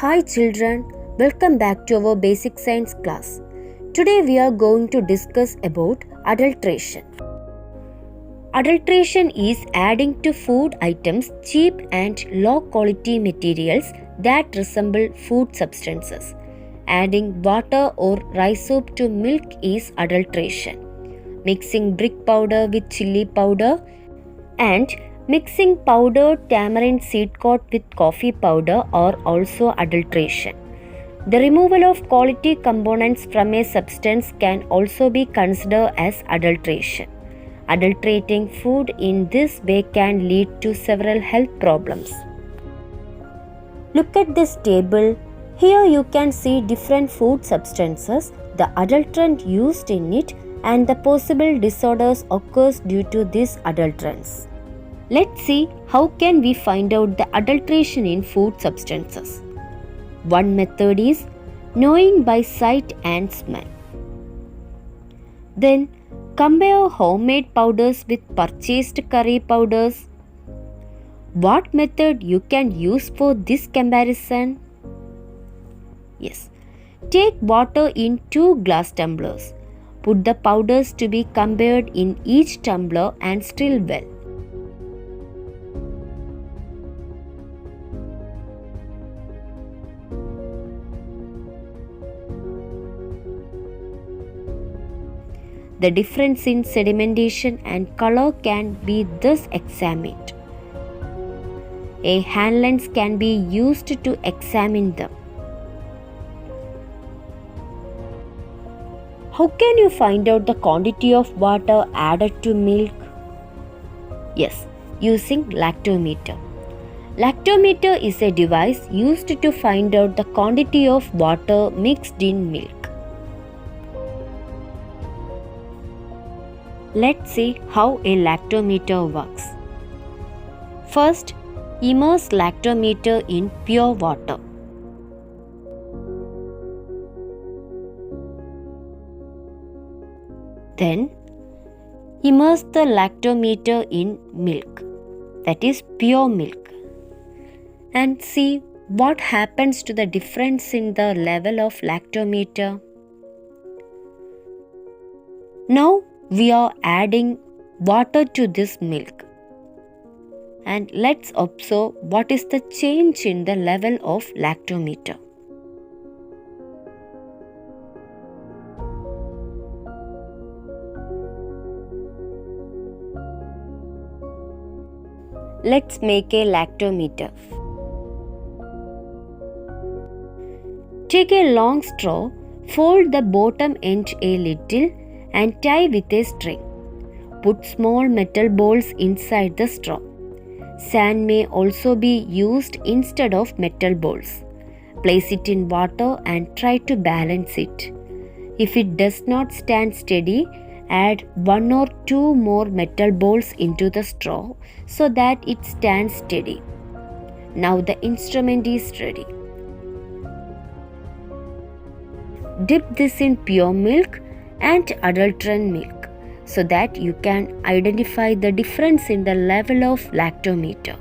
Hi children, welcome back to our basic science class. Today we are going to discuss about adulteration. Adulteration is adding to food items cheap and low quality materials that resemble food substances. Adding water or rice soup to milk is adulteration. Mixing brick powder with chili powder and mixing powdered tamarind seed coat with coffee powder are also adulteration. The removal of quality components from a substance can also be considered as adulteration. Adulterating food in this way can lead to several health problems. Look at this table. Here you can see different food substances, the adulterant used in it, and the possible disorders occurs due to these adulterants. Let's see how can we find out the adulteration in food substances. One method is knowing by sight and smell. Then compare homemade powders with purchased curry powders. What method you can use for this comparison? Yes, take water in 2 glass tumblers. Put the powders to be compared in each tumbler and stir well. The difference in sedimentation and color can be thus examined. A hand lens can be used to examine them. How can you find out the quantity of water added to milk? Yes, using lactometer. Lactometer is a device used to find out the quantity of water mixed in milk. Let's see how a lactometer works. First, immerse lactometer in pure water. Then, immerse the lactometer in milk, that is pure milk, and see what happens to the difference in the level of lactometer. Now, we are adding water to this milk, and let's observe what is the change in the level of lactometer. Let's make a lactometer. Take a long straw, fold the bottom end a little and tie with a string. Put small metal balls inside the straw. Sand may also be used instead of metal balls. Place it in water and try to balance it. If it does not stand steady, add 1 or 2 more metal balls into the straw so that it stands steady. Now the instrument is ready. Dip this in pure milk and adulterant milk so that you can identify the difference in the level of lactometer.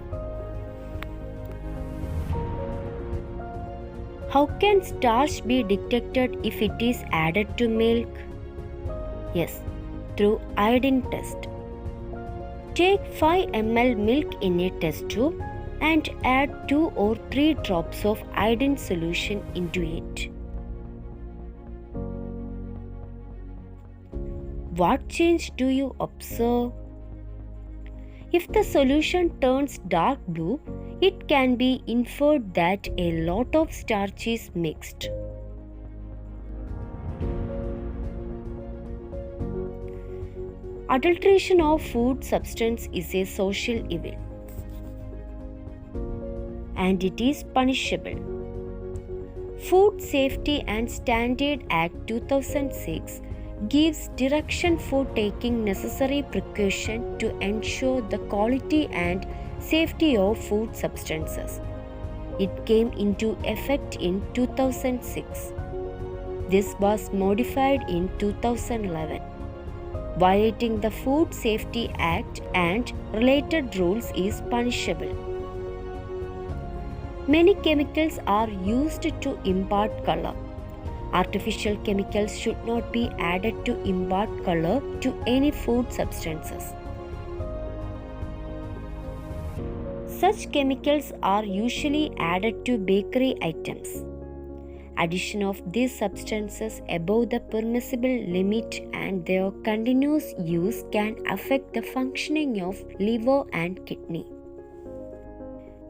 How can starch be detected if it is added to milk? Yes, through iodine test. Take 5 ml milk in a test tube and add 2 or 3 drops of iodine solution into it. What change do you observe? If the solution turns dark blue, it can be inferred that a lot of starch is mixed. Adulteration of food substance is a social evil, and it is punishable. Food Safety and Standard Act 2006 gives direction for taking necessary precaution to ensure the quality and safety of food substances. It came into effect in 2006. This was modified in 2011. Violating the Food Safety Act and related rules is punishable. Many chemicals are used to impart color. Artificial chemicals should not be added to impart color to any food substances. Such chemicals are usually added to bakery items. Addition of these substances above the permissible limit and their continuous use can affect the functioning of liver and kidney.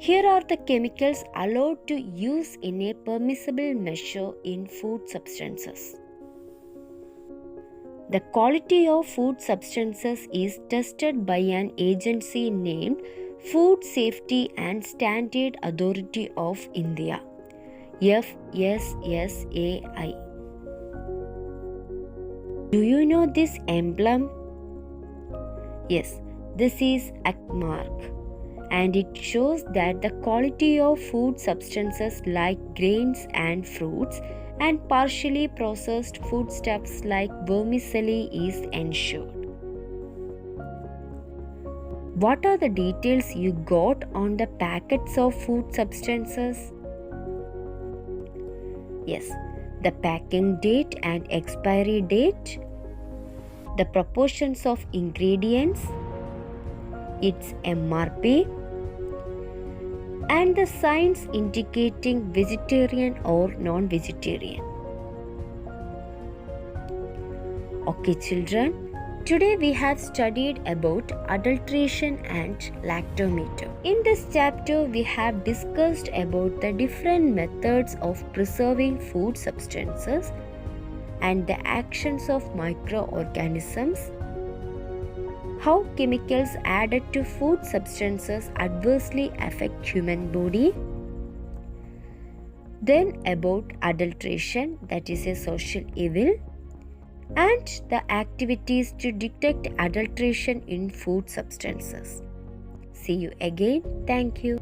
Here are the chemicals allowed to use in a permissible measure in food substances. The quality of food substances is tested by an agency named Food Safety and Standard Authority of India, FSSAI. Do you know this emblem? Yes, this is a mark, and it shows that the quality of food substances like grains and fruits and partially processed foodstuffs like vermicelli is ensured. What are the details you got on the packets of food substances? Yes, the packing date and expiry date, the proportions of ingredients, its MRP, and the signs indicating vegetarian or non-vegetarian. Okay children, today we have studied about adulteration and lactometer. In this chapter we have discussed about the different methods of preserving food substances and the actions of microorganisms, how chemicals added to food substances adversely affect human body, then about adulteration, that is a social evil, and the activities to detect adulteration in food substances. See you again. Thank you.